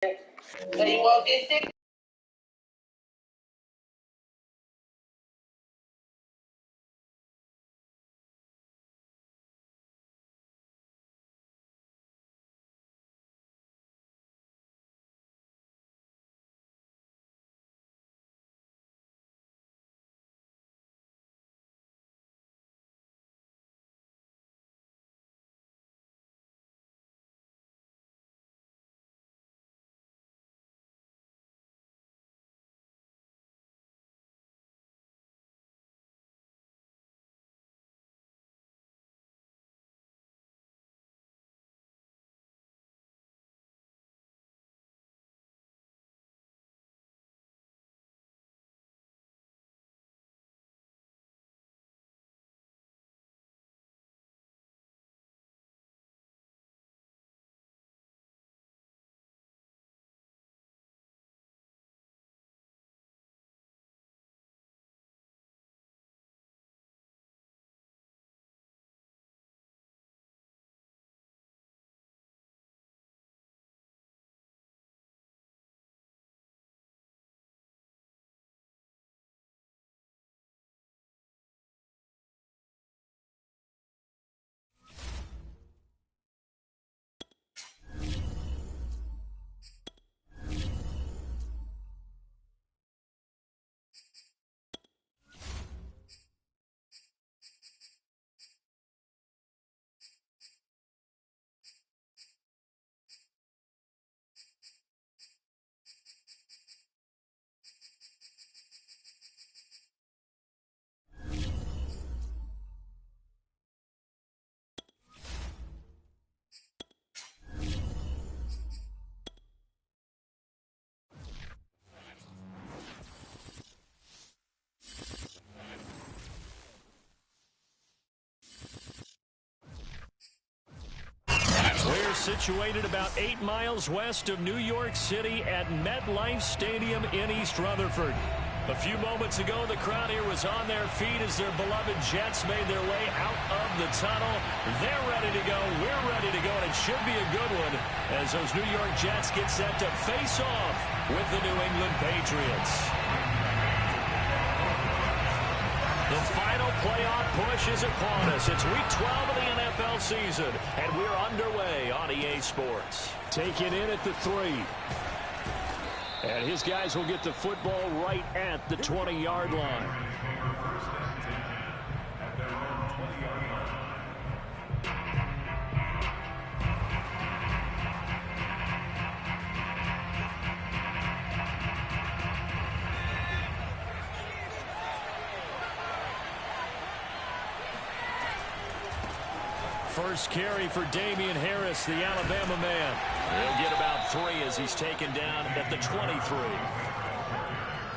So you won't get sick. We're situated about 8 miles west of New York City at MetLife Stadium in East Rutherford. A few moments ago, the crowd here was on their feet as their beloved Jets made their way out of the tunnel. They're ready to go. We're ready to go, and it should be a good one as those New York Jets get set to face off with the New England Patriots. The final playoff push is upon us. It's Week 12 of the NFL season, and we're underway on EA Sports. Taken in at the 3. And his guys will get the football right at the 20-yard line. First carry for Damian Harris, the Alabama man. He'll get about 3 as he's taken down at the 23.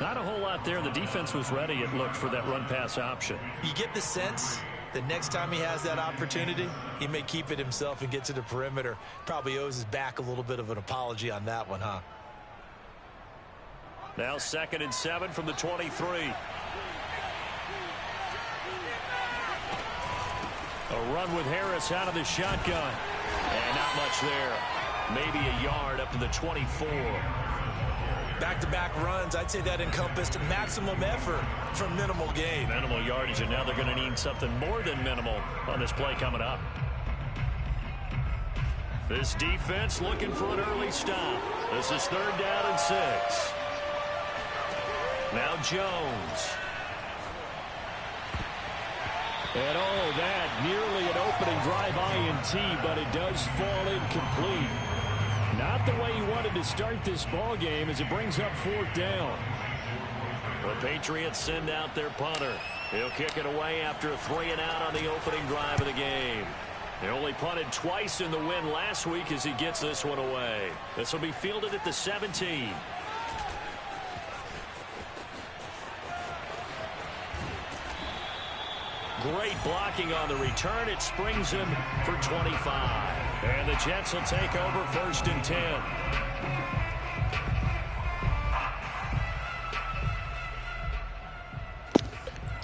Not a whole lot there. The defense was ready, it looked, for that run-pass option. You get the sense that next time he has that opportunity, he may keep it himself and get to the perimeter. Probably owes his back a little bit of an apology on that one, huh? Now 2nd and 7 from the 23. A run with Harris out of the shotgun. And not much there. Maybe a yard up to the 24. Back-to-back runs, I'd say that encompassed maximum effort for minimal gain. Minimal yardage, and now they're going to need something more than minimal on this play coming up. This defense looking for an early stop. This is 3rd down and 6. Now Jones. And all of that, nearly an opening drive INT, but it does fall incomplete. Not the way he wanted to start this ball game as it brings up 4th down. The Patriots send out their punter. He'll kick it away after a 3-and-out on the opening drive of the game. They only punted twice in the win last week as he gets this one away. This will be fielded at the 17. Great blocking on the return. It springs him for 25. And the Jets will take over 1st and 10.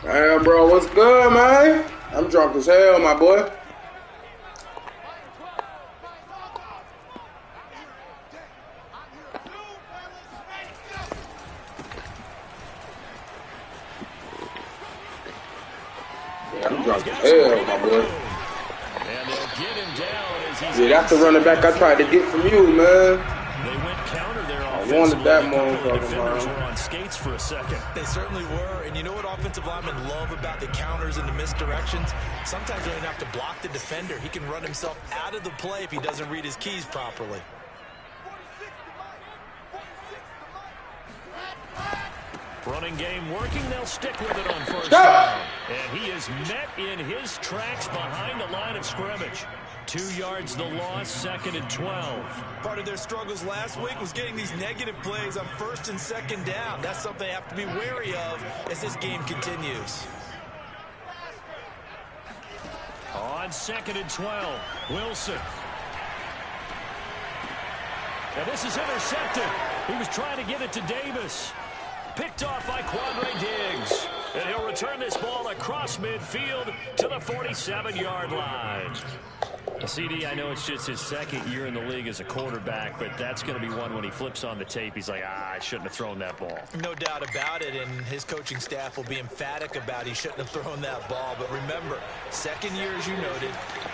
Damn, bro, what's good, man? I'm drunk as hell, my boy. He's drunk got as some hell, breathing my boy. room. And they'll get him down as he's Yeah, that's the running back I tried to get from you, man. They went counter there I offensively. wanted that A couple of motherfucker, defenders man. were on skates for a second. They certainly were, and you know what offensive linemen love about the counters and the misdirections? Sometimes they don't have to block the defender. He can run himself out of the play if he doesn't read his keys properly. Running game working. They'll stick with it on first down. And he is met in his tracks behind the line of scrimmage. 2 yards the loss, 2nd and 12. Part of their struggles last week was getting these negative plays on 1st and 2nd down. That's something they have to be wary of as this game continues. On 2nd and 12, Wilson. And this is intercepted. He was trying to get it to Davis. Picked off by Quandre Diggs. And he'll return this ball across midfield to the 47-yard line. CD, I know it's just his 2nd year in the league as a quarterback, but that's going to be one when he flips on the tape. He's like, I shouldn't have thrown that ball. No doubt about it, and his coaching staff will be emphatic about he shouldn't have thrown that ball. But remember, 2nd year, as you noted,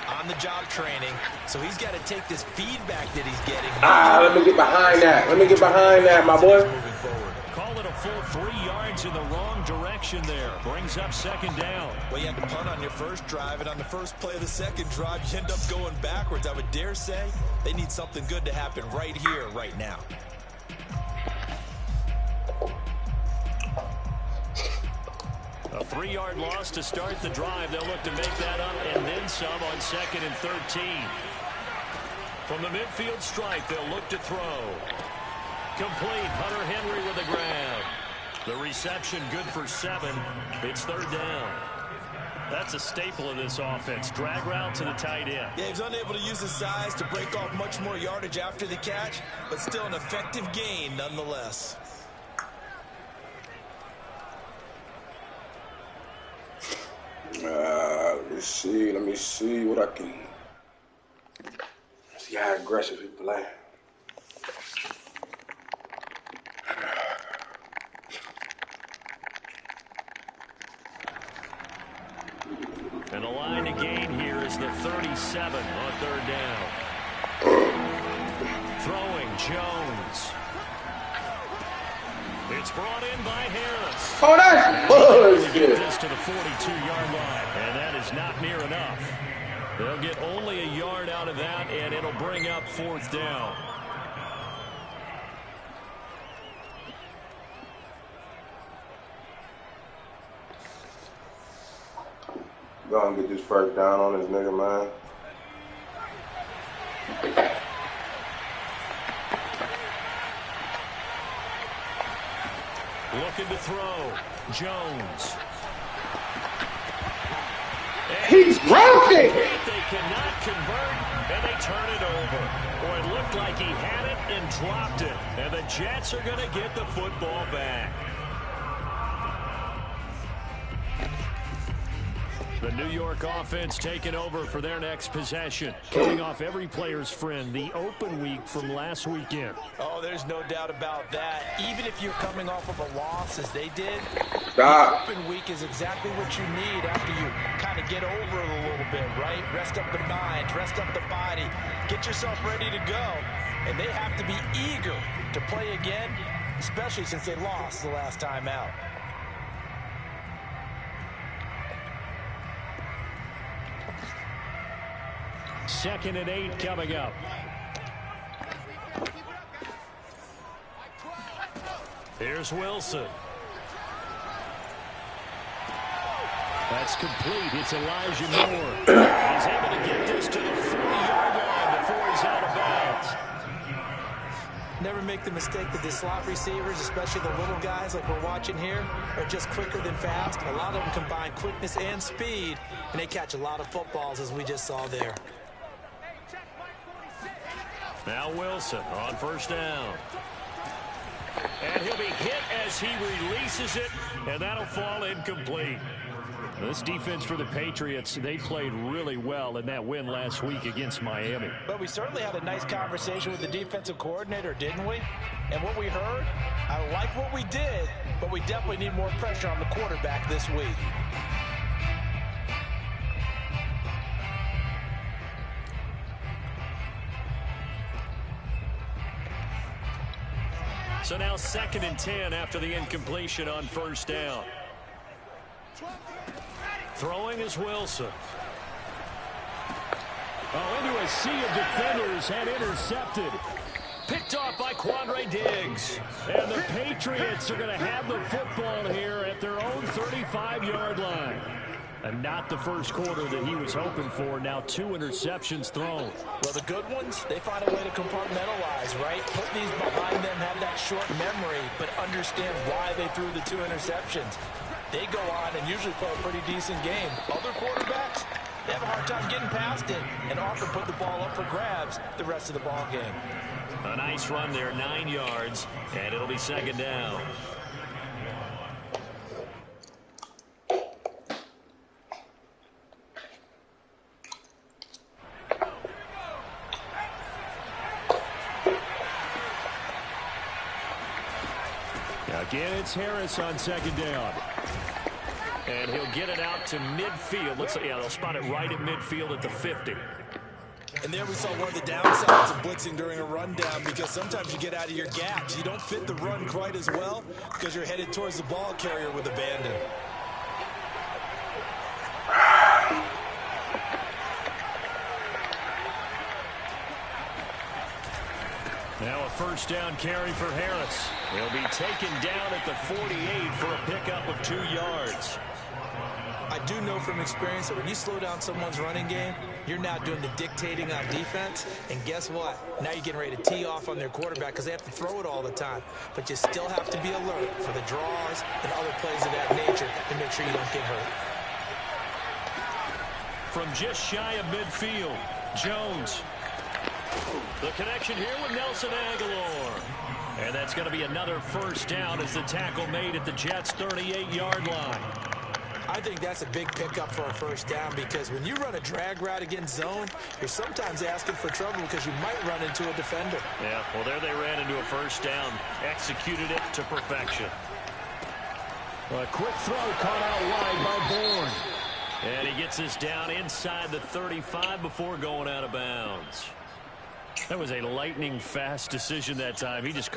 on-the-job training, so he's got to take this feedback that he's getting. Let me get behind that. Let me get behind that, my boy. Moving forward. Call it a full 3 yards in the wrong direction there. Brings up 2nd down. Well, you had to punt on your first drive, and on the first play of the 2nd drive, you end up going backwards. I would dare say they need something good to happen right here, right now. A 3-yard loss to start the drive. They'll look to make that up and then some on 2nd and 13. From the midfield stripe, they'll look to throw. Complete. Hunter Henry with the grab. The reception good for 7. It's 3rd down. That's a staple of this offense. Drag route to the tight end. Yeah, he's unable to use his size to break off much more yardage after the catch, but still an effective gain nonetheless. Let me see what I can. See how aggressive he play. And the line to gain here is the 37 on 3rd down. Throwing Jones. It's brought in by Harris. Oh, that's bullshit. Get this to the 42-yard line, and that is not near enough. They'll get only a yard out of that, and it'll bring up 4th down. Go and get this 1st down on this nigga, man. Looking to throw. Jones. He's broken! They cannot convert, and they turn it over. Boy, it looked like he had it and dropped it. And the Jets are going to get the football back. The New York offense taking over for their next possession. Coming off every player's friend, the open week from last weekend. Oh, there's no doubt about that. Even if you're coming off of a loss as they did, Stop. the open week is exactly what you need after you kind of get over it a little bit, right? Rest up the mind, rest up the body, get yourself ready to go. And they have to be eager to play again, especially since they lost the last time out. Second and 8 coming up. Here's Wilson. That's complete. It's Elijah Moore. He's able to get this to the 40-yard line before he's out of bounds. Never make the mistake that the slot receivers, especially the little guys like we're watching here, are just quicker than fast. A lot of them combine quickness and speed, and they catch a lot of footballs, as we just saw there. Now Wilson on first down. And he'll be hit as he releases it, and that'll fall incomplete. This defense for the Patriots, they played really well in that win last week against Miami. But we certainly had a nice conversation with the defensive coordinator, didn't we? And what we heard, I like what we did, but we definitely need more pressure on the quarterback this week. So now 2nd and 10 after the incompletion on first down. Throwing is Wilson. Oh, into a sea of defenders and intercepted. Picked off by Quandre Diggs. And the Patriots are going to have the football here at their own 35-yard line. And not the first quarter that he was hoping for. Now 2 interceptions thrown. Well, the good ones, they find a way to compartmentalize, right? Put these behind them, have that short memory, but understand why they threw the 2 interceptions. They go on and usually play a pretty decent game. Other quarterbacks, they have a hard time getting past it and often put the ball up for grabs the rest of the ball game. A nice run there, 9 yards, and it'll be 2nd down. Again, it's Harris on 2nd down. And he'll get it out to midfield. Yeah, they'll spot it right at midfield at the 50. And there we saw one of the downsides of blitzing during a rundown, because sometimes you get out of your gaps. You don't fit the run quite as well because you're headed towards the ball carrier with abandon. Now a first down carry for Harris. He'll be taken down at the 48 for a pickup of 2 yards. I do know from experience that when you slow down someone's running game, you're now doing the dictating on defense. And guess what? Now you're getting ready to tee off on their quarterback because they have to throw it all the time. But you still have to be alert for the draws and other plays of that nature to make sure you don't get hurt. From just shy of midfield, Jones. The connection here with Nelson Aguilar. And that's going to be another first down as the tackle made at the Jets' 38-yard line. I think that's a big pickup for a first down, because when you run a drag route against zone, you're sometimes asking for trouble because you might run into a defender. Yeah, well, there they ran into a first down, executed it to perfection. A quick throw caught out wide by Bourne. And he gets this down inside the 35 before going out of bounds. That was a lightning-fast decision that time. He just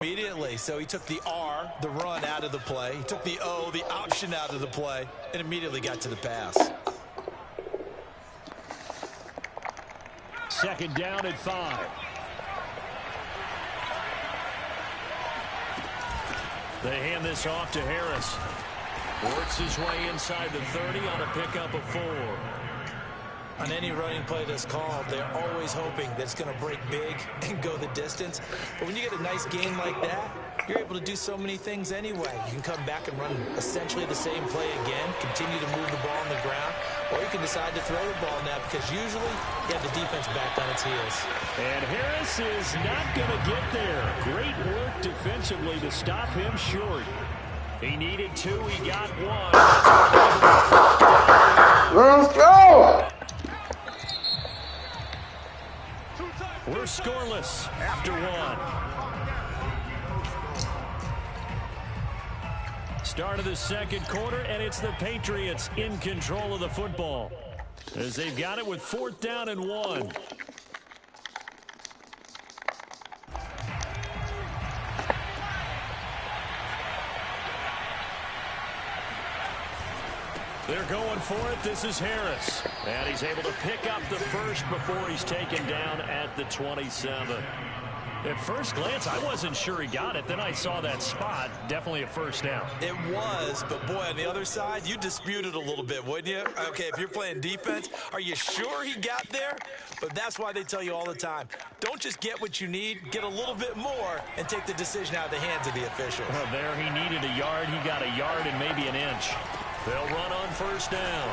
immediately. So he took the R, the run, out of the play. He took the O, the option, out of the play, and immediately got to the pass. 2nd down at 5. They hand this off to Harris. Works his way inside the 30 on a pickup of 4. On any running play that's called, they're always hoping that it's going to break big and go the distance. But when you get a nice gain like that, you're able to do so many things anyway. You can come back and run essentially the same play again, continue to move the ball on the ground, or you can decide to throw the ball now, because usually you have the defense back on its heels. And Harris is not going to get there. Great work defensively to stop him short. He needed 2. He got 1. Let's go! We're scoreless after 1. Start of the 2nd quarter, and it's the Patriots in control of the football as they've got it with 4th down and 1. They're going for it. This is Harris. And he's able to pick up the first before he's taken down at the 27. At first glance, I wasn't sure he got it. Then I saw that spot. Definitely a first down. It was, but boy, on the other side, you dispute it a little bit, wouldn't you? Okay, if you're playing defense, are you sure he got there? But that's why they tell you all the time, don't just get what you need, get a little bit more, and take the decision out of the hands of the officials. Well, there he needed a yard. He got a yard and maybe an inch. They'll run on first down.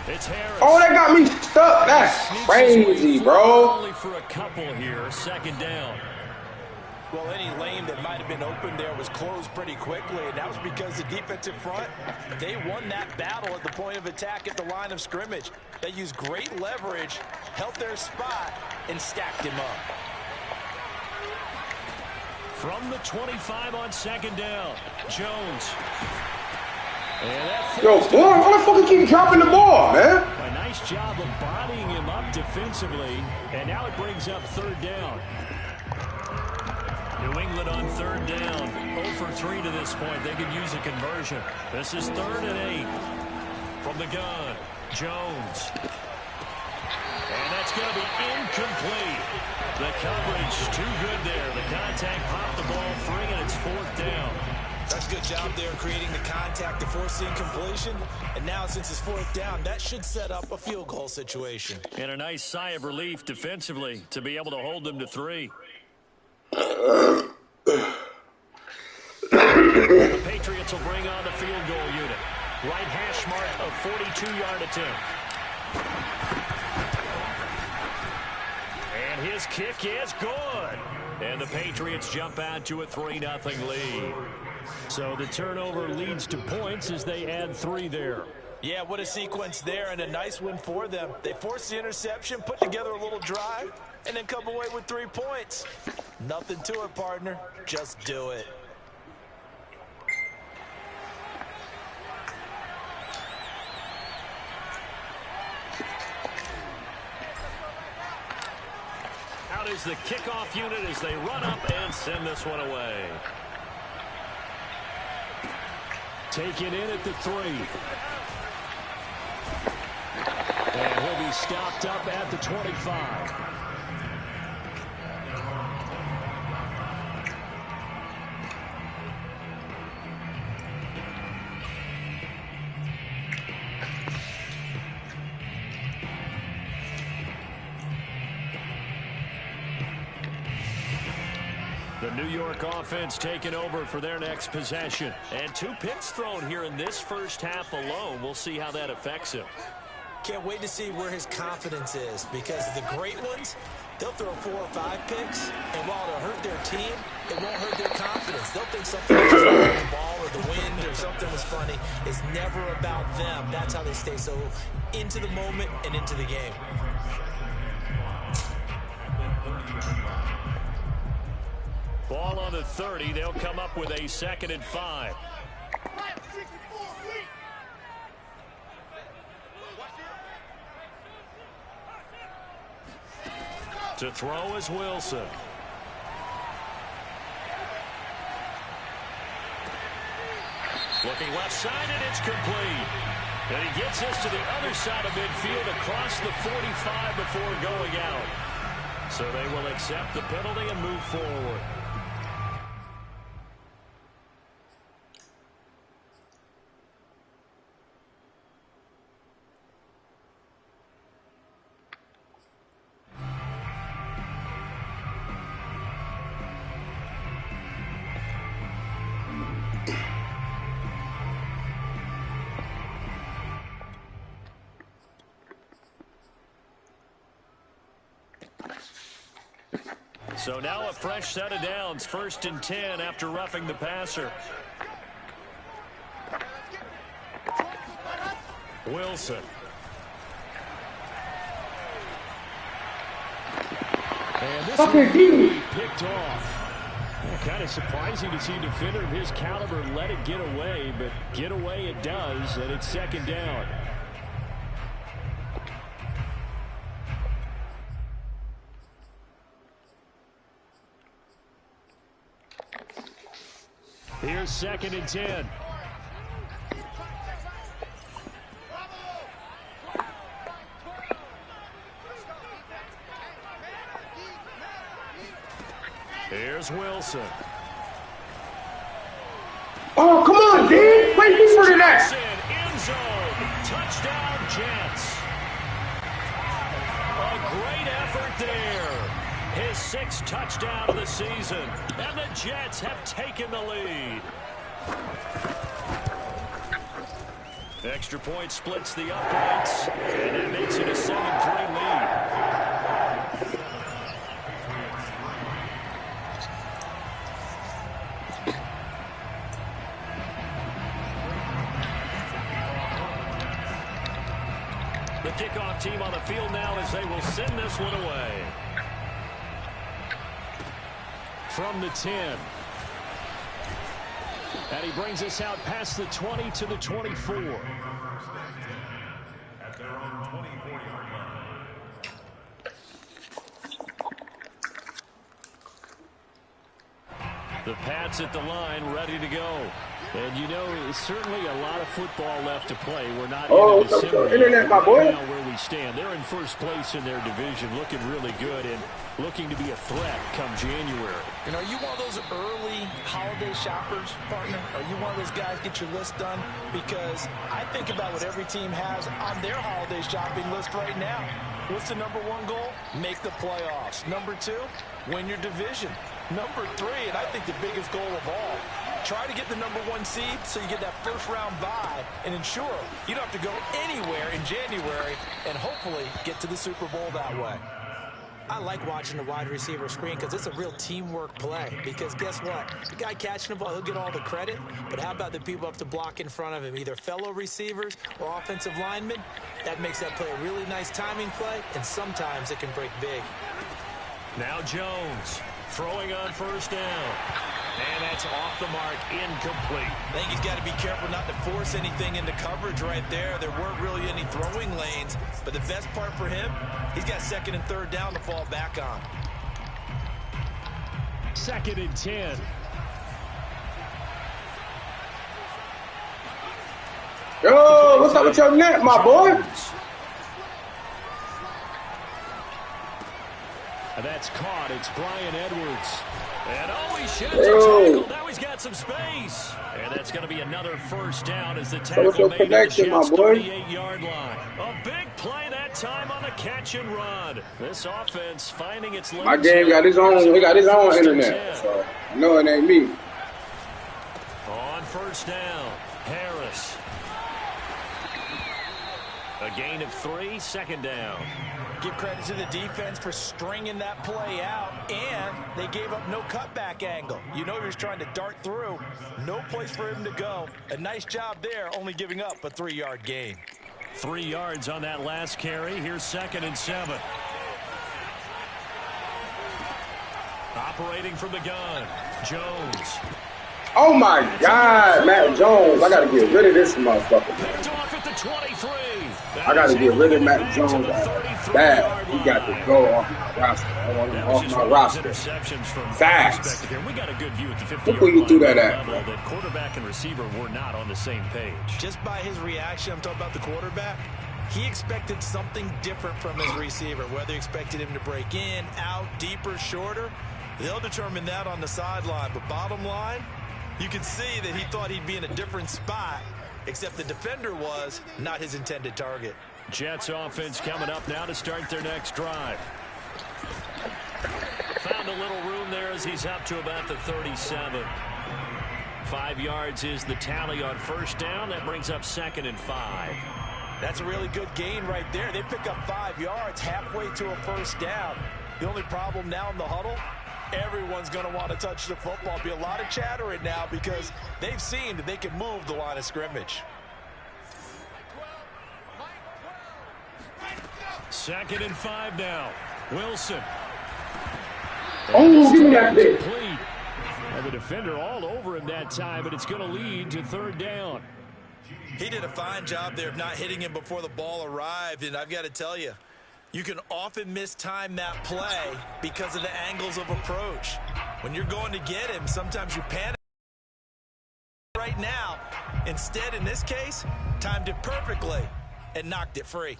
It's Harris. Oh, that got me stuck. That's crazy, bro. Only for a couple here. 2nd down. Well, any lane that might have been open there was closed pretty quickly, and that was because the defensive front, they won that battle at the point of attack at the line of scrimmage. They used great leverage, held their spot, and stacked him up. From the 25 on 2nd down, Jones. Yo, boy, why the fuck you keep dropping the ball, man? A nice job of bodying him up defensively, and now it brings up 3rd down. New England on third down. 0 for 3 to this point. They could use a conversion. This is 3rd and 8. From the gun, Jones. And that's going to be incomplete. The coverage too good there. The contact popped the ball free, and it's 4th down. That's a good job there creating the contact to force the incompletion. And now since it's 4th down, that should set up a field goal situation. And a nice sigh of relief defensively to be able to hold them to 3. The Patriots will bring on the field goal unit. Right hash mark of 42-yard attempt. And his kick is good. And the Patriots jump out to a 3-0 lead. So the turnover leads to points as they add 3 there. Yeah, what a sequence there, and a nice win for them. They forced the interception, put together a little drive, and then come away with 3 points. Nothing to it, partner. Just do it. Out is the kickoff unit as they run up and send this one away. Taken in at the 3. And he'll be stopped up at the 25. The New York offense taking over for their next possession. And 2 picks thrown here in this first half alone. We'll see how that affects him. Can't wait to see where his confidence is, because the great ones, they'll throw 4 or 5 picks, and while it'll hurt their team, it won't hurt their confidence. They'll think something was just wrong with the ball or the wind or something was funny. It's never about them. That's how they stay so into the moment and into the game. Ball on the 30. They'll come up with a 2nd and 5. To throw is Wilson. Looking left side, and it's complete. And he gets us to the other side of midfield across the 45 before going out. So they will accept the penalty and move forward. So now a fresh set of downs, 1st and 10 after roughing the passer. Wilson. And this one be picked off. Kind of surprising to see a defender of his caliber let it get away, but get away it does, and it's 2nd down. Here's 2nd and 10. Here's Wilson. Oh, come on, dude. Wait, he's for the next. End zone. Touchdown, Jets. A great effort there. His 6th touchdown of the season. And the Jets have taken the lead. Extra point splits the uprights. And that makes it a 7-3 lead. The kickoff team on the field now as they will send this one away. From the 10. And he brings us out past the 20 to the 24. At their own 24-yard line. 2 The Pats at the line, ready to go. And you know, certainly a lot of football left to play. We're not in December internet, my boy. right now where we stand. They're in first place in their division, looking really good and looking to be a threat come January. And are you one of those early holiday shoppers, partner? Are you one of those guys get your list done? Because I think about what every team has on their holiday shopping list right now. What's the number one goal? Make the playoffs. Number two, win your division. Number three, and I think the biggest goal of all, try to get the number one seed so you get that first round bye and ensure you don't have to go anywhere in January and hopefully get to the Super Bowl that way. I like watching the wide receiver screen because it's a real teamwork play. Because guess what? The guy catching the ball, he'll get all the credit. But how about the people up to block in front of him, either fellow receivers or offensive linemen? That makes that play a really nice timing play, and sometimes it can break big. Now Jones throwing on first down. And that's off the mark, incomplete. I think he's got to be careful not to force anything into coverage right there. There weren't really any throwing lanes, but the best part for him, he's got second and third down to fall back on. 2nd and 10. Yo, what's up with your net, my boy? That's caught. It's Brian Edwards. And he sheds a tackle. Now he's got some space. And that's going to be another first down as the tackle made at the Jets' 38-yard line. A big play that time on the catch and run. This offense finding its limits. My game got his own. He got his own internet. So I know it ain't me. On first down, Harris. A gain of 3, 2nd down. Give credit to the defense for stringing that play out, and they gave up no cutback angle. You know he was trying to dart through. No place for him to go. A nice job there, only giving up a 3-yard gain. 3 yards on that last carry. Here's 2nd and 7. Operating from the gun, Jones. Oh my God, Matt Jones. I got to get rid of this motherfucker, man. Picked off at the 23. I got to get rid of Matt Jones. Bad. He got to go off my roster. I want him off my roster. Facts. We got a good view at the 50-yard Look where you threw that at, bro. That quarterback and receiver were not on the same page. Just by his reaction, I'm talking about the quarterback, he expected something different from his receiver. Whether he expected him to break in, out, deeper, shorter, they'll determine that on the sideline. But bottom line, you can see that he thought he'd be in a different spot, except the defender was not his intended target. Jets offense coming up now to start their next drive. Found a little room there as he's up to about the 37. 5 yards is the tally on first down. That brings up 2nd and 5. That's a really good gain right there. They pick up 5 yards halfway to a first down. The only problem now in the huddle, everyone's going to want to touch the football. Be a lot of chattering now because they've seen that they can move the line of scrimmage. 2nd and 5 now. Wilson. Oh, give me that bit. And the defender all over him that time, but it's going to lead to 3rd down. He did a fine job there of not hitting him before the ball arrived, and I've got to tell you, you can often mistime that play because of the angles of approach. When you're going to get him, sometimes you panic. Right now, instead, in this case, timed it perfectly and knocked it free.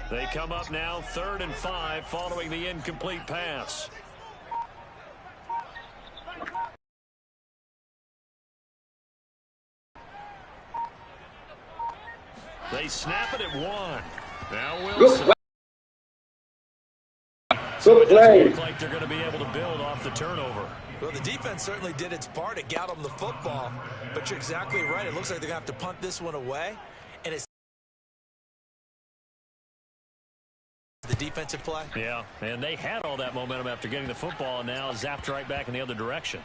They come up now 3rd and 5 following the incomplete pass. They snap it at 1. Now Wilson. Good play. Look like they're going to be able to build off the turnover. Well, the defense certainly did its part. It got them the football. But you're exactly right. It looks like they're going to have to punt this one away. And it's the defensive play. Yeah, and they had all that momentum after getting the football, and now zapped right back in the other direction.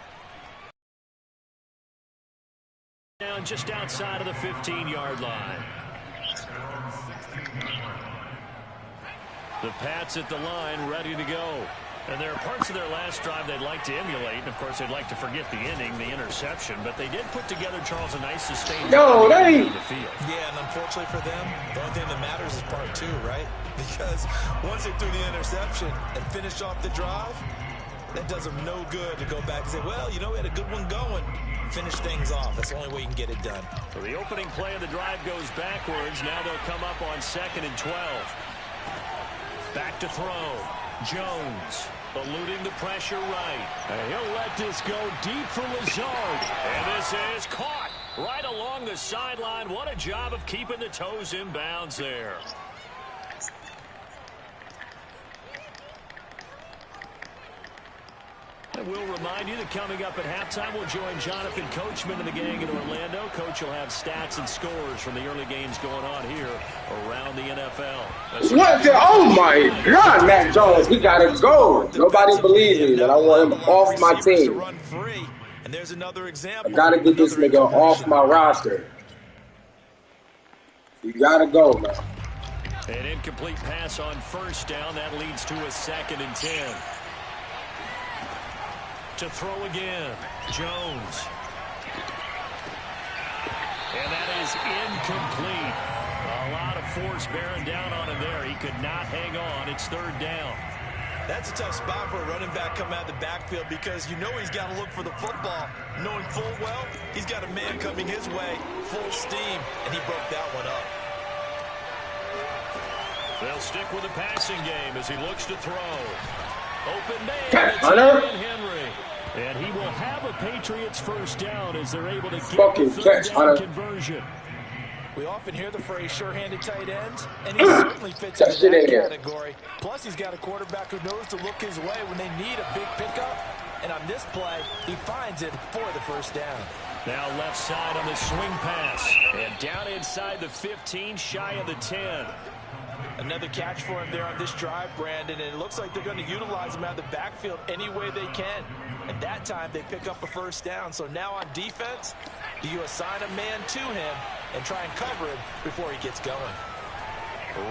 Down just outside of the 15-yard line. The Pats at the line, ready to go. And there are parts of their last drive they'd like to emulate. And, of course, they'd like to forget the inning, the interception. But they did put together, Charles, a nice sustained Yo, they... the field. Yeah, and unfortunately for them, the only thing that matters is part two, right? Because once they threw the interception and finished off the drive, that does them no good to go back and say, well, you know, we had a good one going. Finish things off. That's the only way you can get it done. So the opening play of the drive goes backwards. Now they'll come up on 2nd and 12. Back to throw. Jones eluding the pressure right. And he'll let this go deep for Lazard. And this is caught right along the sideline. What a job of keeping the toes in bounds there. And we'll remind you that coming up at halftime, we'll join Jonathan Coachman and the gang in Orlando. Coach will have stats and scores from the early games going on here around the NFL. What the? Oh, my God, Matt Jones. He got to go. Nobody believes me, but I want him off my team. And there's another example. I got to get this nigga off my roster. You got to go, man. An incomplete pass on 1st down. That leads to a 2nd and 10. To throw again, Jones. And that is incomplete. A lot of force bearing down on him there. He could not hang on. It's 3rd down. That's a tough spot for a running back coming out of the backfield because you know he's got to look for the football, knowing full well he's got a man coming his way, full steam, and he broke that one up. They'll stick with the passing game as he looks to throw. Open man. Catch, It's Hunter. Henry. And he will have a Patriots 1st down as they're able to get Fucking the 3rd catch, down Hunter. conversion. We often hear the phrase sure-handed tight ends, and he certainly fits into that category. Plus, he's got a quarterback who knows to look his way when they need a big pickup. And on this play, he finds it for the 1st down. Now left side on the swing pass. And down inside the 15, shy of the 10. Another catch for him there on this drive, Brandon, and it looks like they're going to utilize him out of the backfield any way they can. And that time, they pick up a 1st down. So now on defense, do you assign a man to him and try and cover him before he gets going?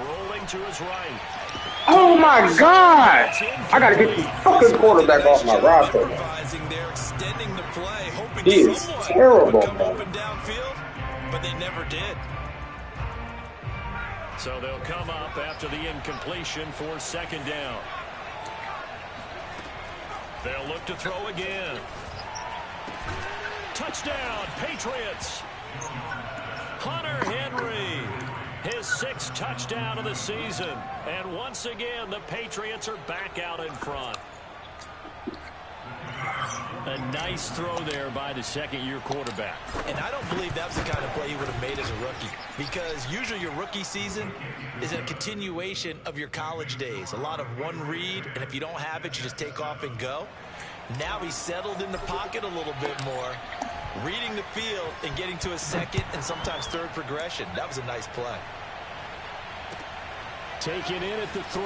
Rolling to his right. Oh, my God. I got to get this fucking quarterback off my roster. They're extending the play, hoping He is terrible, come man. open downfield, but they never did. So they'll come up after the incompletion for 2nd down. They'll look to throw again. Touchdown, Patriots. Hunter Henry, his 6th touchdown of the season. And once again, the Patriots are back out in front. A nice throw there by the 2nd-year quarterback. And I don't believe that's the kind of play he would have made as a rookie, because usually your rookie season is a continuation of your college days. A lot of one read, and if you don't have it, you just take off and go. Now he's settled in the pocket a little bit more, reading the field and getting to a 2nd and sometimes 3rd progression. That was a nice play. Taken in at the 3.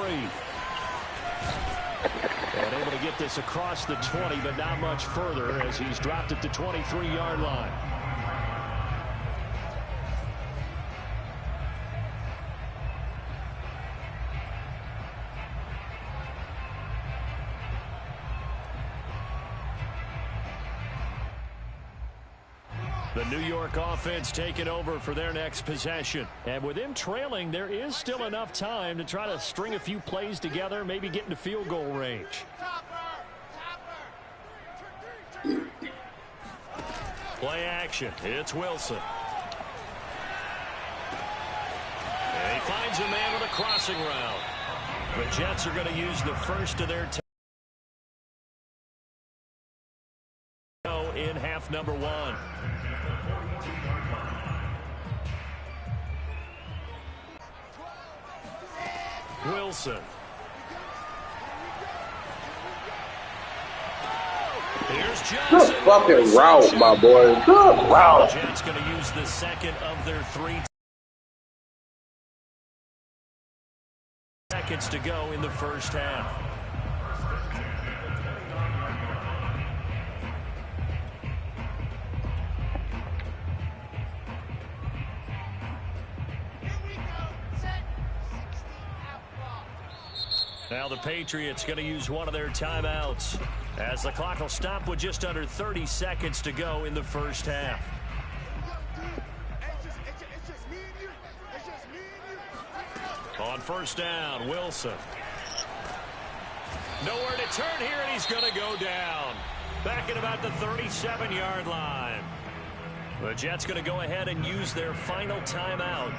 And able to get this across the 20, but not much further as he's dropped at the 23-yard line. The New York offense taking over for their next possession. And with him trailing, there is still enough time to try to string a few plays together, maybe get into field goal range. Play action. It's Wilson. And he finds a man with a crossing route. The Jets are going to use the first of their in half number 1. Wilson. Here's Johnson. Good fucking route, my boy. Good route. The Jets going to use the 2nd of their 3 seconds to go in the 1st half. Now the Patriots going to use one of their timeouts as the clock will stop with just under 30 seconds to go in the first half. On first down, Wilson. Nowhere to turn here, and he's going to go down. Back at about the 37-yard line. The Jets going to go ahead and use their final timeout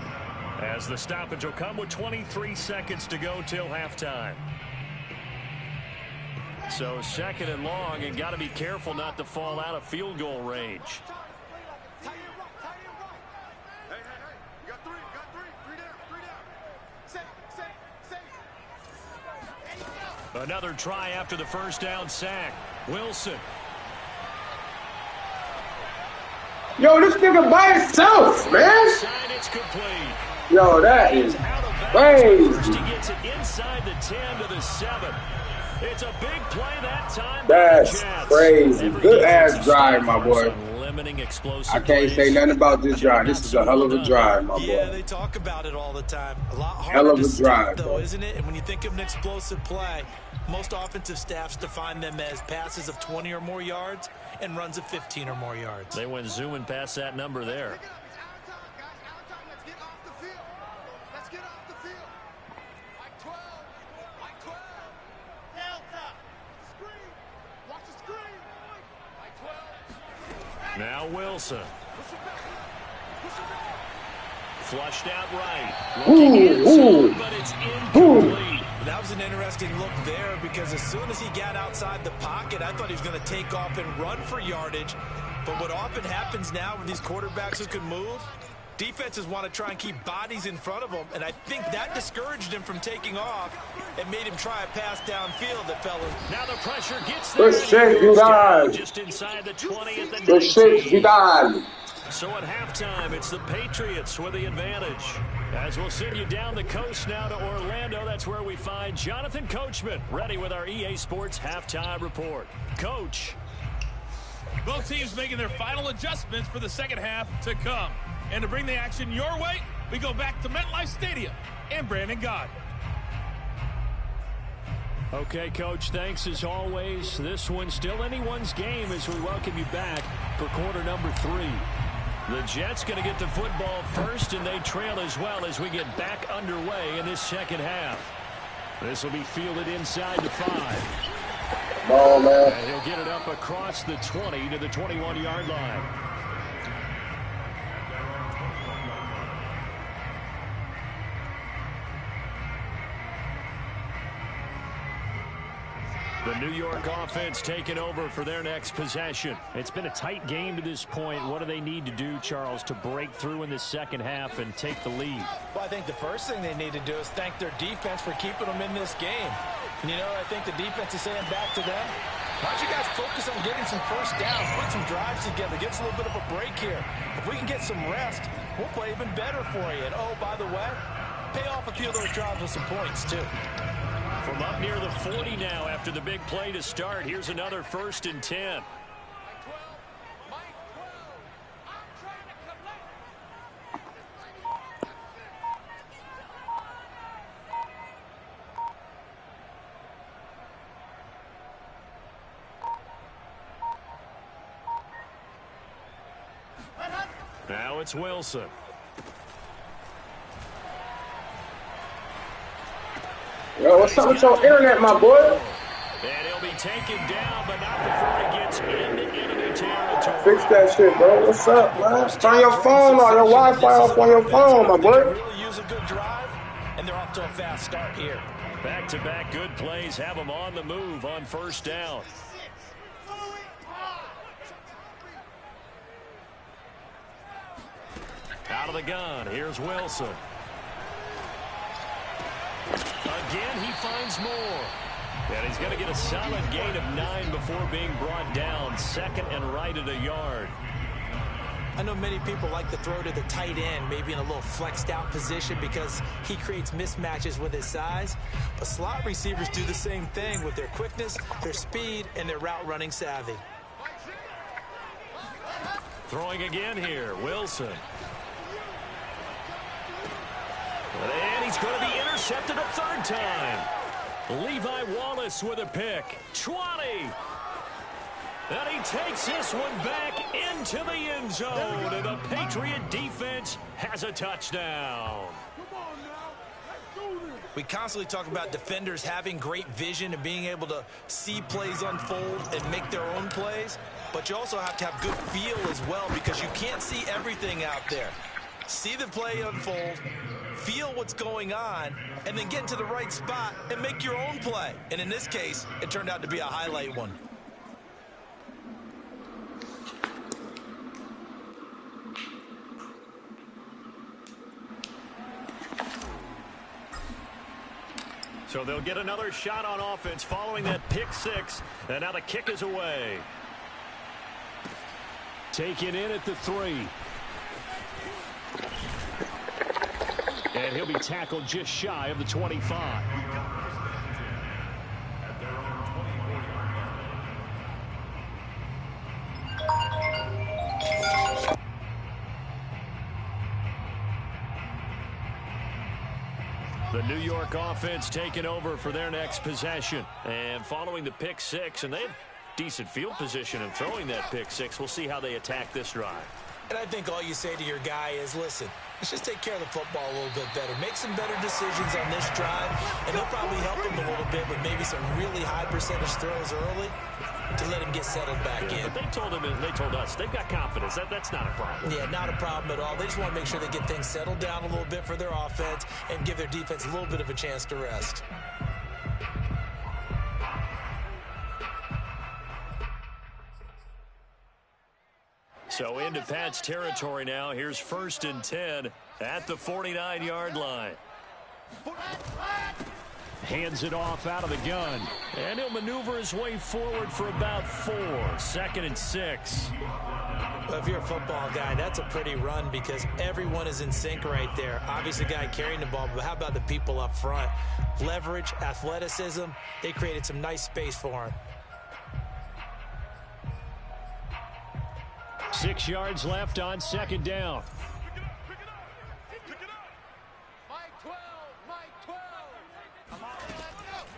as the stoppage will come with 23 seconds to go till halftime. So second and long, and got to be careful not to fall out of field goal range. Another try after the first down sack. Wilson. Yo, this nigga by himself, man. It's complete. Yo, that is crazy. First he gets it inside the 10 to the 7. It's a big play that time. That's crazy. Good ass drive, my boy. I can't say nothing about this drive. This is a hell of a drive, my boy. Yeah, they talk about it all the time. A lot hell harder of to a drive, stop, though, bro. isn't it? And when you think of an explosive play, most offensive staffs define them as passes of 20 or more yards and runs of 15 or more yards. They went zooming past that number there. Now Wilson. Flushed out right. Looking but it's incomplete. That was an interesting look there because as soon as he got outside the pocket, I thought he was going to take off and run for yardage. But what often happens now with these quarterbacks who can move, defenses want to try and keep bodies in front of them, and I think that discouraged him from taking off and made him try a pass downfield that fell in. Now the pressure gets there. Just inside the 20 at the 19. So at halftime, it's the Patriots with the advantage. As we'll send you down the coast now to Orlando, that's where we find Jonathan Coachman, ready with our EA Sports Halftime Report. Coach. Both teams making their final adjustments for the second half to come. And to bring the action your way, we go back to MetLife Stadium and Brandon Gott. Okay, Coach, thanks as always. This one's still anyone's game as we welcome you back for quarter number 3. The Jets going to get the football first, and they trail as well as we get back underway in this second half. This will be fielded inside the 5. Come on, man. And he'll get it up across the 20 to the 21-yard line. The New York offense taking over for their next possession. It's been a tight game to this point. What do they need to do, Charles, to break through in the second half and take the lead? Well, I think the first thing they need to do is thank their defense for keeping them in this game. And, you know, I think the defense is saying back to them, why don't you guys focus on getting some first downs, put some drives together, give us a little bit of a break here. If we can get some rest, we'll play even better for you. And, oh, by the way, pay off a few of those drives with some points, too. From up near the 40 now after the big play to start. Here's another 1st and 10. Now it's Wilson. Yo, what's up with your internet, my boy? And he'll be taken down, but not before he gets into enemy territory. Fix that shit, bro. What's up, man? Turn your phone on, your Wi-Fi off on your phone, my boy. Really use a good drive, and they're off to a fast start here. Back-to-back good plays have them on the move on first down. Out of the gun, here's Wilson. Again, he finds more. And he's going to get a solid gain of 9 before being brought down. 2nd and right at a yard. I know many people like to throw to the tight end, maybe in a little flexed out position because he creates mismatches with his size. But slot receivers do the same thing with their quickness, their speed, and their route running savvy. Throwing again here, Wilson. And he's going to be intercepted a 3rd time. Levi Wallace with a pick. 20. And he takes this one back into the end zone. And the Patriot defense has a touchdown. We constantly talk about defenders having great vision and being able to see plays unfold and make their own plays. But you also have to have good feel as well, because you can't see everything out there. See the play unfold, feel what's going on, and then get into the right spot and make your own play. And in this case, it turned out to be a highlight one. So they'll get another shot on offense following that pick six. And now the kick is away. Taken in at the 3. And he'll be tackled just shy of the 25. The New York offense taking over for their next possession. And following the pick six, and they have decent field position in throwing that pick six. We'll see how they attack this drive. And I think all you say to your guy is, listen, let's just take care of the football a little bit better. Make some better decisions on this drive, and he'll probably help him a little bit with maybe some really high percentage throws early to let him get settled back in. But they told him, and they told us, they've got confidence. That's not a problem. Yeah, not a problem at all. They just want to make sure they get things settled down a little bit for their offense and give their defense a little bit of a chance to rest. So into Pat's territory now. Here's 1st and 10 at the 49-yard line. Hands it off out of the gun. And he'll maneuver his way forward for about 4. 2nd and 6. Well, if you're a football guy, that's a pretty run because everyone is in sync right there. Obviously, the guy carrying the ball, but how about the people up front? Leverage, athleticism, they created some nice space for him. 6 yards left on 2nd down.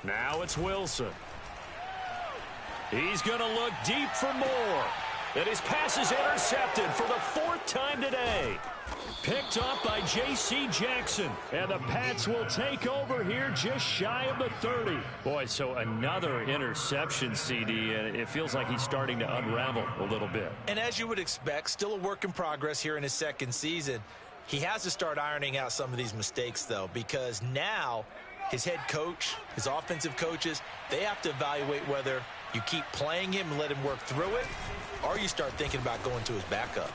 Now it's Wilson. He's going to look deep for more. And his pass is intercepted for the 4th time today. Picked up by J.C. Jackson. And the Pats will take over here just shy of the 30. Boy, so another interception, CD, and it feels like he's starting to unravel a little bit. And as you would expect, still a work in progress here in his 2nd season. He has to start ironing out some of these mistakes, though, because now his head coach, his offensive coaches, they have to evaluate whether you keep playing him and let him work through it, or you start thinking about going to his backup.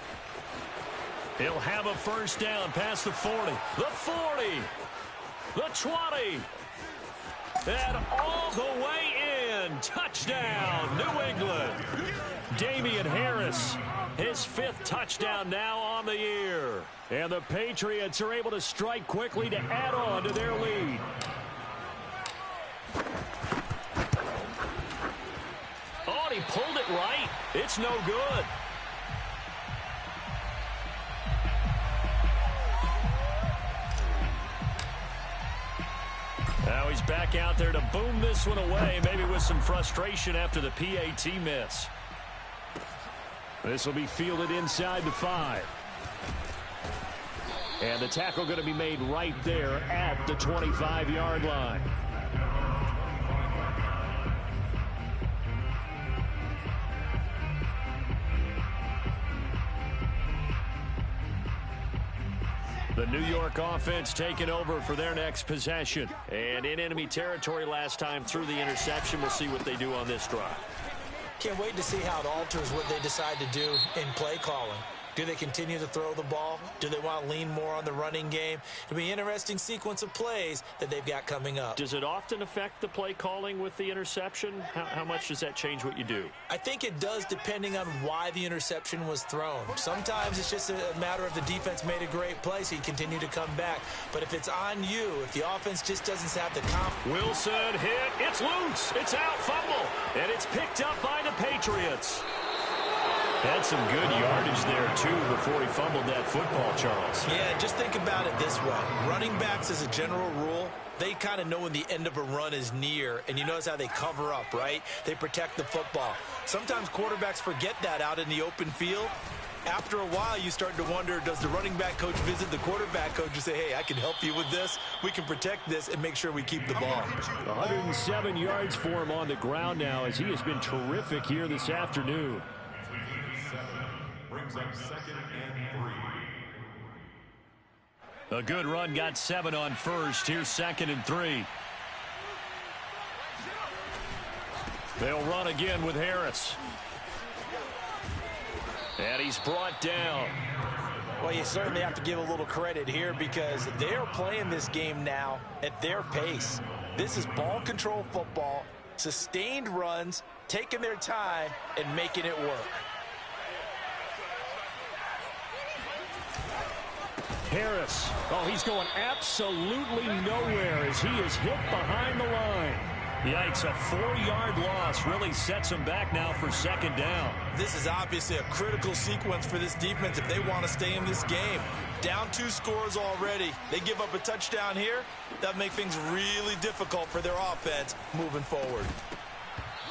He'll have a 1st down past the 40. The 40. The 20. And all the way in. Touchdown, New England. Damian Harris, his 5th touchdown now on the year. And the Patriots are able to strike quickly to add on to their lead. Oh, and he pulled it right. It's no good. Now he's back out there to boom this one away, maybe with some frustration after the PAT miss. This will be fielded inside the 5. And the tackle going to be made right there at the 25-yard line. The New York offense taking over for their next possession. And in enemy territory last time through the interception. We'll see what they do on this drive. Can't wait to see how it alters what they decide to do in play calling. Do they continue to throw the ball? Do they want to lean more on the running game? It'll be an interesting sequence of plays that they've got coming up. Does it often affect the play calling with the interception? How much does that change what you do? I think it does depending on why the interception was thrown. Sometimes it's just a matter of the defense made a great play, so you continue to come back. But if it's on you, if the offense just doesn't have the confidence. Wilson hit. It's loose. It's out. Fumble. And it's picked up by the Patriots. Had some good yardage there, too, before he fumbled that football, Charles. Yeah, just think about it this way. Running backs, as a general rule, they kind of know when the end of a run is near, and you notice how they cover up, right? They protect the football. Sometimes quarterbacks forget that out in the open field. After a while, you start to wonder, does the running back coach visit the quarterback coach and say, hey, I can help you with this. We can protect this and make sure we keep the ball. 107 yards for him on the ground now as he has been terrific here this afternoon. Brings up 2nd and 3. A good run got 7 on first. Here's 2nd and 3. They'll run again with Harris. And he's brought down. Well, you certainly have to give a little credit here because they're playing this game now at their pace. This is ball control football, sustained runs, taking their time, and making it work. Harris. Oh, he's going absolutely nowhere as he is hit behind the line. Yikes, a 4-yard loss really sets him back now for 2nd down. This is obviously a critical sequence for this defense if they want to stay in this game. Down 2 scores already. They give up a touchdown here. That make things really difficult for their offense moving forward.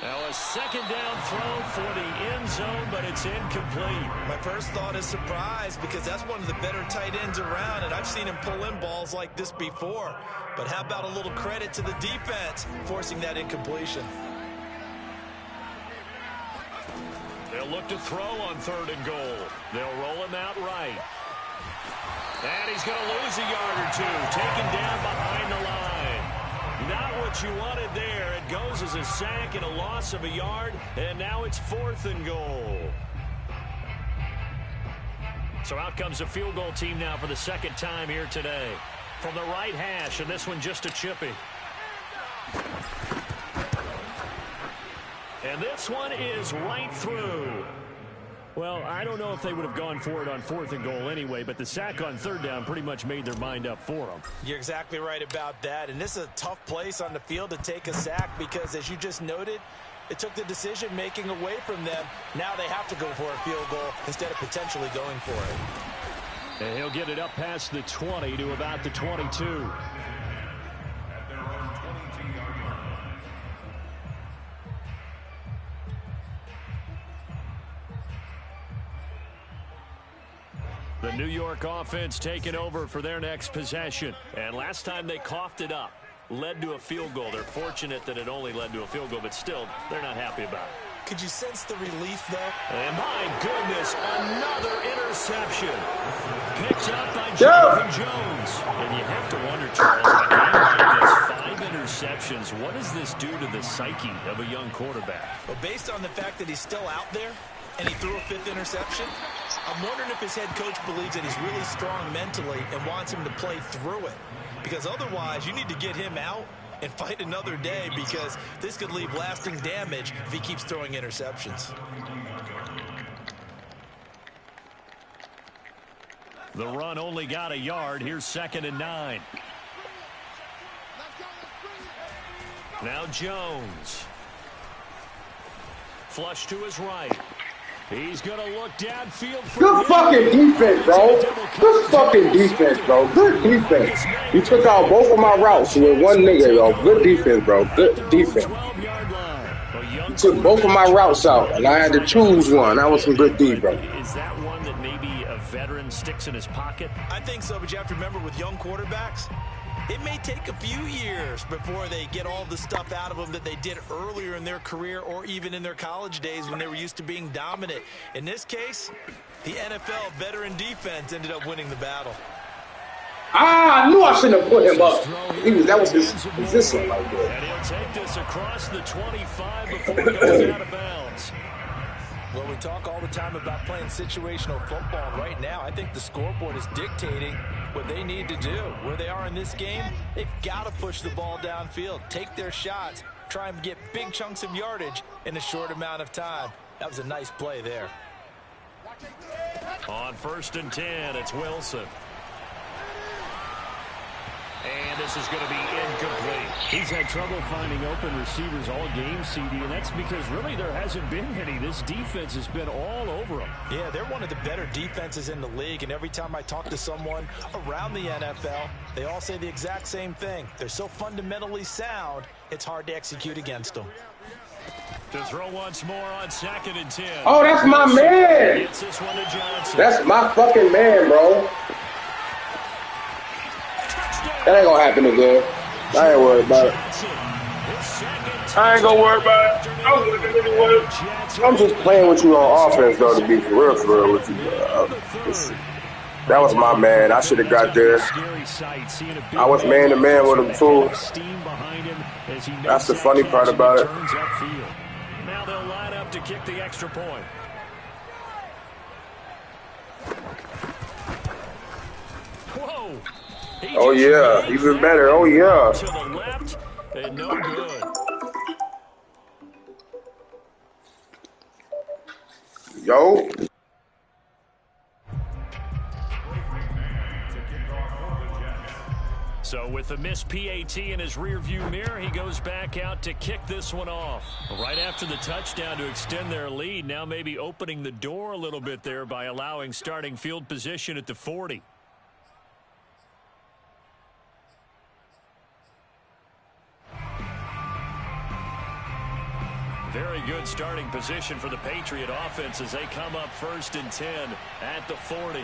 Now a 2nd down throw for the end zone, but it's incomplete. My first thought is surprise because that's one of the better tight ends around, and I've seen him pull in balls like this before. But how about a little credit to the defense forcing that incompletion? They'll look to throw on 3rd and goal. They'll roll him out right. And he's going to lose a yard or 2, taken down behind the line. Not what you wanted there. It goes as a sack and a loss of a yard, and now it's 4th and goal. So out comes the field goal team now for the 2nd time here today. From the right hash, and this one just a chippy. And this one is right through. Well, I don't know if they would have gone for it on 4th and goal anyway, but the sack on 3rd down pretty much made their mind up for them. You're exactly right about that, and this is a tough place on the field to take a sack because, as you just noted, it took the decision-making away from them. Now they have to go for a field goal instead of potentially going for it. And he'll get it up past the 20 to about the 22. At their own 22-yard line. The New York offense taking over for their next possession. And last time they coughed it up, led to a field goal. They're fortunate that it only led to a field goal, but still, they're not happy about it. Could you sense the relief, though? And my goodness, another interception. Picked up by Jonathan Jones. And you have to wonder, Charles, a game like this, 5 interceptions, what does this do to the psyche of a young quarterback? Well, based on the fact that he's still out there and he threw a 5th interception, I'm wondering if his head coach believes that he's really strong mentally and wants him to play through it. Because otherwise, you need to get him out and fight another day because this could leave lasting damage if he keeps throwing interceptions. The run only got a yard. Here's 2nd and 9. Now Jones. Flush to his right. He's going to look downfield. Good fucking defense, bro. Good fucking defense, bro. Good defense. You took out both of my routes with one nigga, though. Good defense, bro. Good defense. You took both of my routes out, and I had to choose one. That was some good D, bro. Is that one that maybe a veteran sticks in his pocket? I think so, but you have to remember with young quarterbacks, it may take a few years before they get all the stuff out of them that they did earlier in their career or even in their college days when they were used to being dominant. In this case, the NFL veteran defense ended up winning the battle. I knew I shouldn't have put him up. That was his position right there. And he'll take this across the 25 before it goes out of bounds. Well, we talk all the time about playing situational football. Right now, I think the scoreboard is dictating what they need to do. Where they are in this game, they've got to push the ball downfield, take their shots, try and get big chunks of yardage in a short amount of time. That was a nice play there. On 1st and 10, it's Wilson. And this is going to be incomplete. He's had trouble finding open receivers all game, CD, and that's because really there hasn't been many. This defense has been all over them. Yeah, they're one of the better defenses in the league, and every time I talk to someone around the NFL, they all say the exact same thing. They're so fundamentally sound, it's hard to execute against them. To throw once more on 2nd and 10. Oh, that's my man. Gets this one to Johnson. That's my fucking man, bro. That ain't gonna happen again. I ain't worried about it. I ain't gonna worry about it. I'm just playing with you on offense, though, to be for real with you. That was my man. I should have got there. I was man-to-man with him, too. That's the funny part about it. Now they'll line up to kick the extra point. Whoa. Oh, yeah. Even better. Oh, yeah. To the left, and no good. Yo. So with the missed PAT in his rearview mirror, he goes back out to kick this one off. Right after the touchdown to extend their lead, now maybe opening the door a little bit there by allowing starting field position at the 40. Very good starting position for the Patriot offense as they come up 1st and 10 at the 40.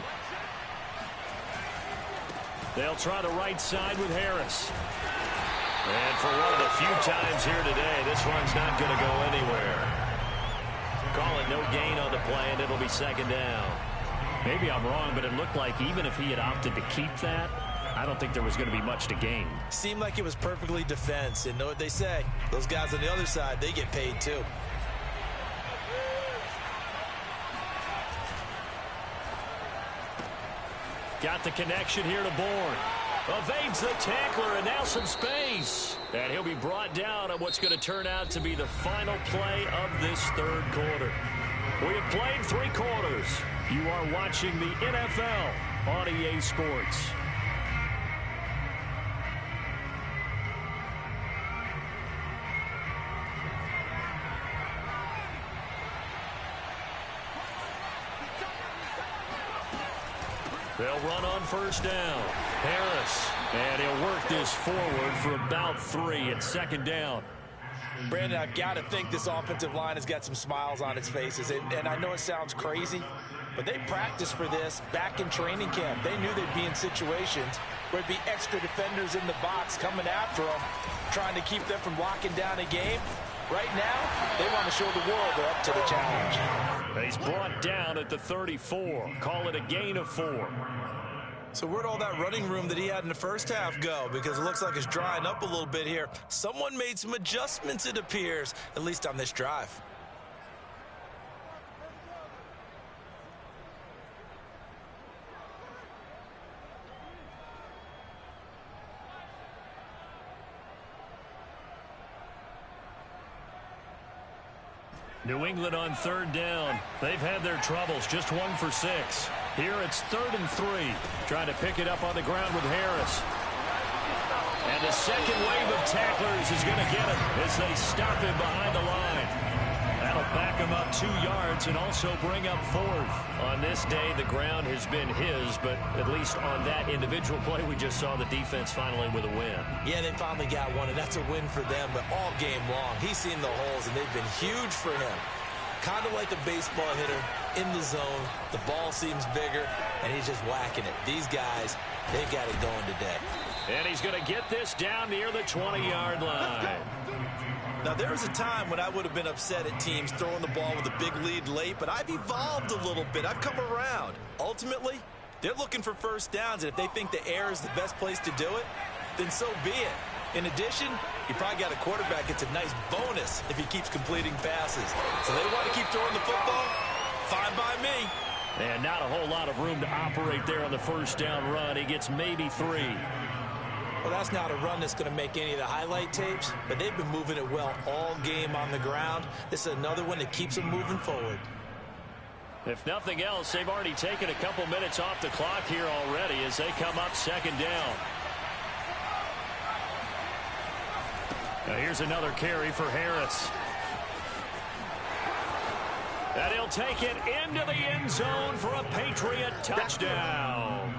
They'll try the right side with Harris. And for one of the few times here today, this one's not going to go anywhere. Call it no gain on the play, and it'll be 2nd down. Maybe I'm wrong, but it looked like even if he had opted to keep that, I don't think there was going to be much to gain. Seemed like it was perfectly defense. And know what they say? Those guys on the other side, they get paid too. Got the connection here to Bourne. Evades the tackler, and now some space. And he'll be brought down on what's going to turn out to be the final play of this 3rd quarter. We have played 3 quarters. You are watching the NFL on EA Sports. They'll run on 1st down. Harris, and he'll work this forward for about 3 at 2nd down. Brandon, I've got to think this offensive line has got some smiles on its faces. And I know it sounds crazy, but they practiced for this back in training camp. They knew they'd be in situations where it'd be extra defenders in the box coming after them, trying to keep them from locking down a game. Right now, they want to show the world they're up to the challenge. He's brought down at the 34. Call it a gain of 4. So where'd all that running room that he had in the first half go? Because it looks like it's drying up a little bit here. Someone made some adjustments, it appears, at least on this drive. New England on 3rd down. They've had their troubles, just 1 for 6. Here it's 3rd and 3. Trying to pick it up on the ground with Harris. And the second wave of tacklers is going to get him as they stop him behind the line. That'll back him up 2 yards and also bring up 4th. On this day, the ground has been his, but at least on that individual play, we just saw the defense finally with a win. Yeah, they finally got one, and that's a win for them, but all game long, he's seen the holes, and they've been huge for him. Kind of like a baseball hitter in the zone. The ball seems bigger, and he's just whacking it. These guys, they've got it going today. And he's going to get this down near the 20-yard line. Now, there was a time when I would have been upset at teams throwing the ball with a big lead late, but I've evolved a little bit. I've come around. Ultimately, they're looking for 1st downs, and if they think the air is the best place to do it, then so be it. In addition, you probably got a quarterback gets a nice bonus if he keeps completing passes. So they want to keep throwing the football? Fine by me. And not a whole lot of room to operate there on the 1st down run. He gets maybe 3. Well, that's not a run that's going to make any of the highlight tapes, but they've been moving it well all game on the ground. This is another one that keeps them moving forward. If nothing else, they've already taken a couple minutes off the clock here already as they come up 2nd down. Now here's another carry for Harris. And he'll take it into the end zone for a Patriot touchdown.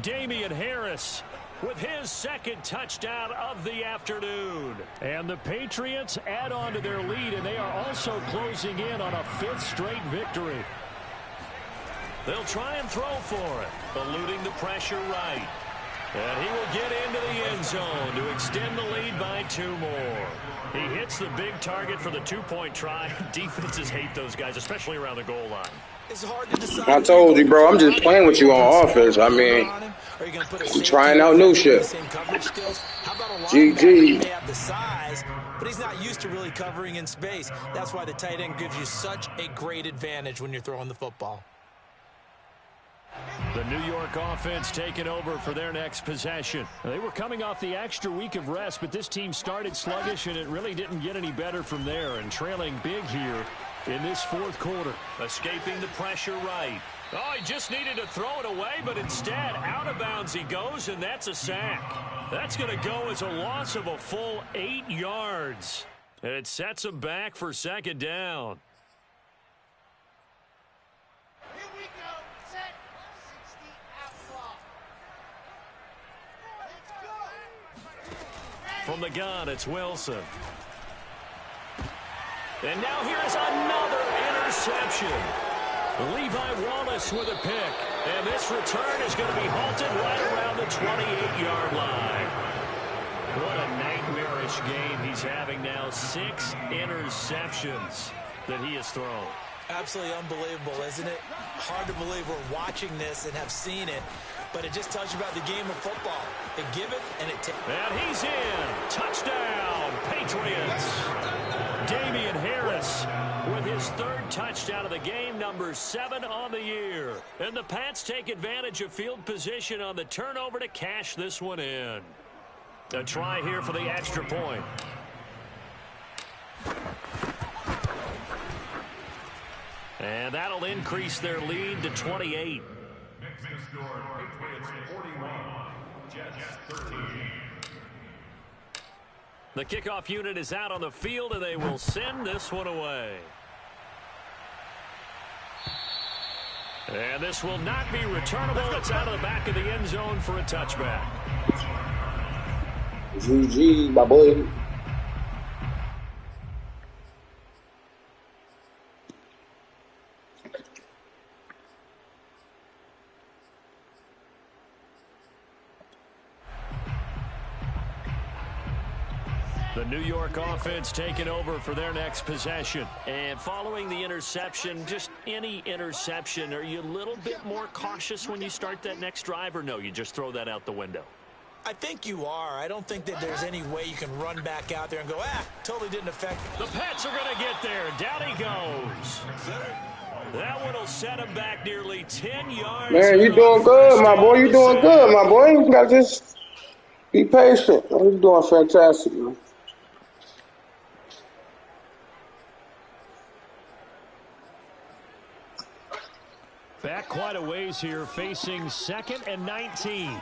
Damian Harris with his second touchdown of the afternoon. And the Patriots add on to their lead, and they are also closing in on a 5th straight victory. They'll try and throw for it, eluding the pressure right. And he will get into the end zone to extend the lead by 2 more. He hits the big target for the 2-point try. Defenses hate those guys, especially around the goal line. It's hard to decide. I told you, bro, I'm just playing with you on offense. I mean, I'm trying out new shit. GG. He may have the size, but he's not used to really covering in space. That's why the tight end gives you such a great advantage when you're throwing the football. The New York offense taking over for their next possession. They were coming off the extra week of rest, but this team started sluggish, and it really didn't get any better from there, and trailing big here in this 4th quarter. Escaping the pressure right. Oh, he just needed to throw it away, but instead, out of bounds he goes, and that's a sack. That's going to go as a loss of a full 8 yards. And it sets him back for 2nd down. From the gun, it's Wilson. And now here's another interception. Levi Wallace with a pick. And this return is going to be halted right around the 28-yard line. What a nightmarish game he's having now. 6 interceptions that he has thrown. Absolutely unbelievable, isn't it? Hard to believe we're watching this and have seen it, but it just tells you about the game of football. They give it and it takes. And he's in. Touchdown, Patriots. Damian Harris with his 3rd touchdown of the game, number 7 on the year. And the Pats take advantage of field position on the turnover to cash this one in. A try here for the extra point. And that'll increase their lead to 28. Next score, Patriots 41, Jets 13. The kickoff unit is out on the field, and they will send this one away. And this will not be returnable. It's out of the back of the end zone for a touchback. GG, my boy. The New York offense taking over for their next possession. And following the interception, just any interception, are you a little bit more cautious when you start that next drive, or no, you just throw that out the window? I think you are. I don't think that there's any way you can run back out there and go, totally didn't affect me. The Pats are going to get there. Down he goes. That one will set him back nearly 10 yards. Man, you doing good, my boy. You doing good, my boy. You got to just be patient. You're doing fantastic, man. Back quite a ways here, facing 2nd and 19.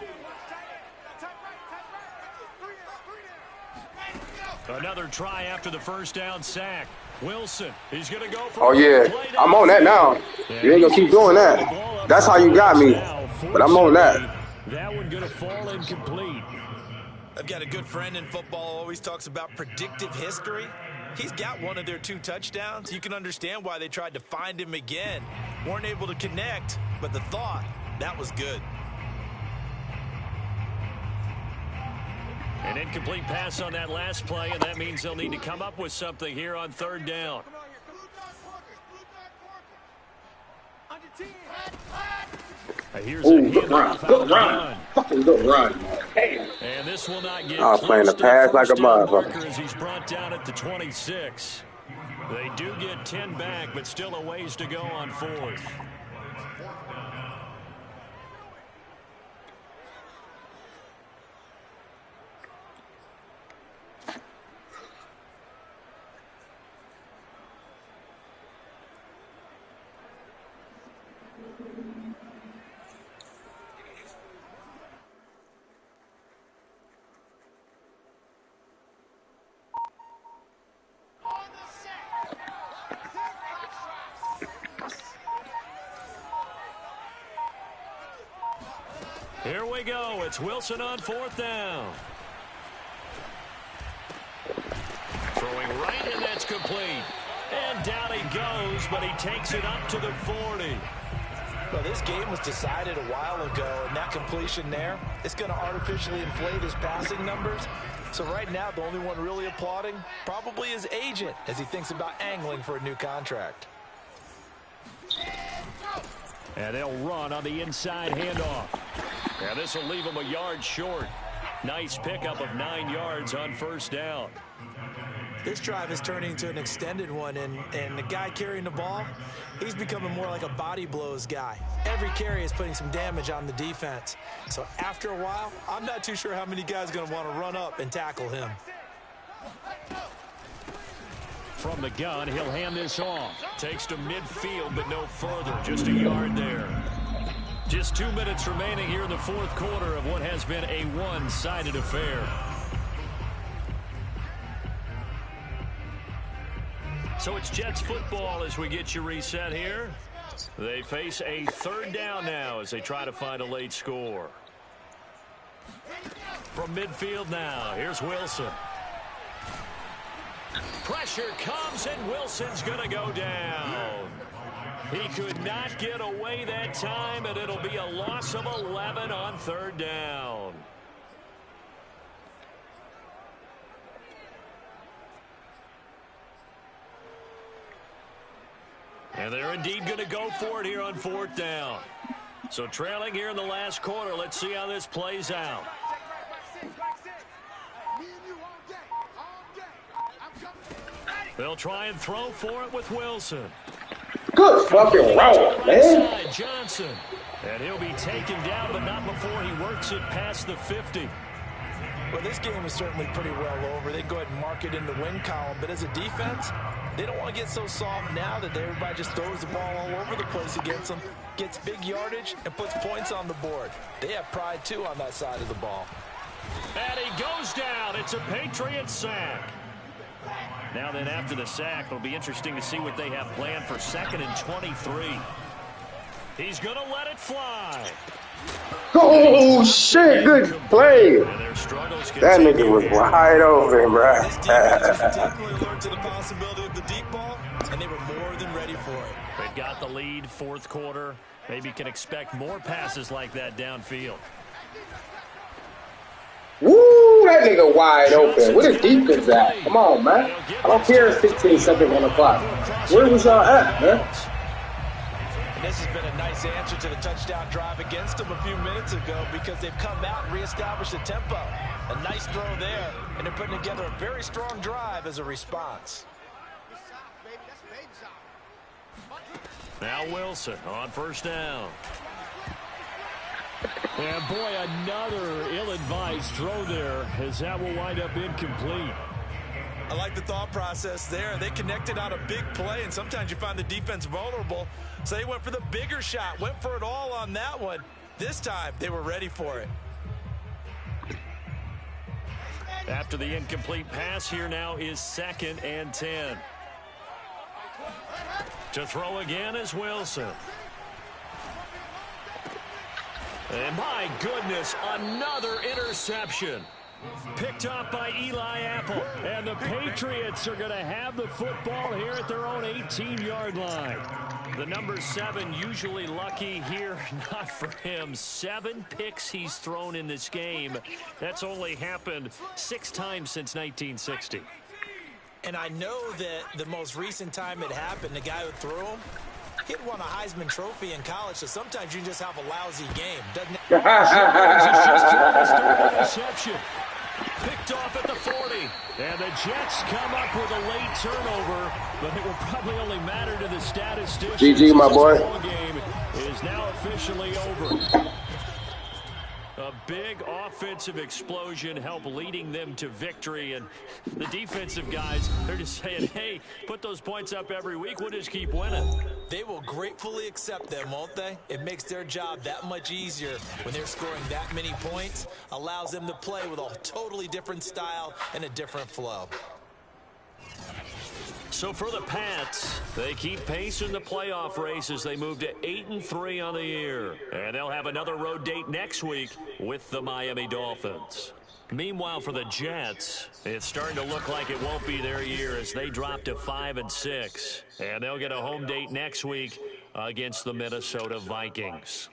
Another try after the first down sack. Wilson, he's going to go for. Oh, yeah. I'm on that now. You ain't going to keep doing that. That's how you got me. But I'm on that. That one going to fall incomplete. I've got a good friend in football, always talks about predictive history. He's got one of their 2 touchdowns. You can understand why they tried to find him again. Weren't able to connect, but the thought, that was good. An incomplete pass on that last play, and that means they'll need to come up with something here on 3rd down. Ooh, good run. Good run. Fucking good run. Damn. And this will not get I was playing the pass like a motherfucker. As he's brought down at the 26. They do get 10 back, but still a ways to go on 4th. Here we go. It's Wilson on 4th down. Throwing right, and that's complete. And down he goes, but he takes it up to the 40. Well, this game was decided a while ago, and that completion there, it's going to artificially inflate his passing numbers. So right now, the only one really applauding probably his agent as he thinks about angling for a new contract. And they'll run on the inside handoff. And this will leave him a yard short. Nice pickup of 9 yards on 1st down. This drive is turning into an extended one, and the guy carrying the ball, he's becoming more like a body blows guy. Every carry is putting some damage on the defense. So after a while, I'm not too sure how many guys are going to want to run up and tackle him. From the gun, he'll hand this off. Takes to midfield, but no further. Just a yard there. Just 2 minutes remaining here in the 4th quarter of what has been a one-sided affair. So it's Jets football as we get you reset here. They face a 3rd down now as they try to find a late score. From midfield now, here's Wilson. Pressure comes, and Wilson's going to go down. He could not get away that time, and it'll be a loss of 11 on 3rd down. And they're indeed going to go for it here on 4th down. So trailing here in the last quarter. Let's see how this plays out. They'll try and throw for it with Wilson. Good fucking route, man. Johnson. And he'll be taken down, but not before he works it past the 50. Well, this game is certainly pretty well over. They go ahead and mark it in the win column. But as a defense, they don't want to get so soft now that everybody just throws the ball all over the place against them, gets big yardage, and puts points on the board. They have pride, too, on that side of the ball. And he goes down. It's a Patriot sack. Now then, after the sack, it'll be interesting to see what they have planned for 2nd and 23. He's going to let it fly. Oh, shit. Good play. That nigga was wide open, bro. This defense was definitely alert to the possibility of the deep ball, and they were more than ready for it. They've got the lead, 4th quarter. Maybe can expect more passes like that downfield. Woo, that nigga wide open. Where the defense at? Come on, man. I don't care if 15 seconds on the clock. Where was y'all at, man? And this has been a nice answer to the touchdown drive against them a few minutes ago because they've come out and reestablished the tempo. A nice throw there, and they're putting together a very strong drive as a response. Now Wilson on 1st down. And boy, another ill-advised throw there as that will wind up incomplete. I like the thought process there. They connected on a big play, and sometimes you find the defense vulnerable. So they went for the bigger shot, went for it all on that one. This time, they were ready for it. After the incomplete pass, here now is 2nd and 10. To throw again is Wilson. And my goodness, another interception. Picked off by Eli Apple. And the Patriots are going to have the football here at their own 18-yard line. The number 7 usually lucky here. Not for him. 7 picks he's thrown in this game. That's only happened 6 times since 1960. And I know that the most recent time it happened, the guy who threw him, he had won a Heisman Trophy in college, so sometimes you just have a lousy game, doesn't it? Interception. Picked off at the 40. And the Jets come up with a late turnover, but it will probably only matter to the statisticians. GG, my boy. This ball game is now officially over. A big offensive explosion helped leading them to victory. And the defensive guys, they're just saying, hey, put those points up every week. We'll just keep winning. They will gratefully accept them, won't they? It makes their job that much easier when they're scoring that many points. Allows them to play with a totally different style and a different flow. So for the Pats, they keep pace in the playoff race as they move to 8-3 on the year. And they'll have another road date next week with the Miami Dolphins. Meanwhile, for the Jets, it's starting to look like it won't be their year as they drop to 5-6. And they'll get a home date next week against the Minnesota Vikings.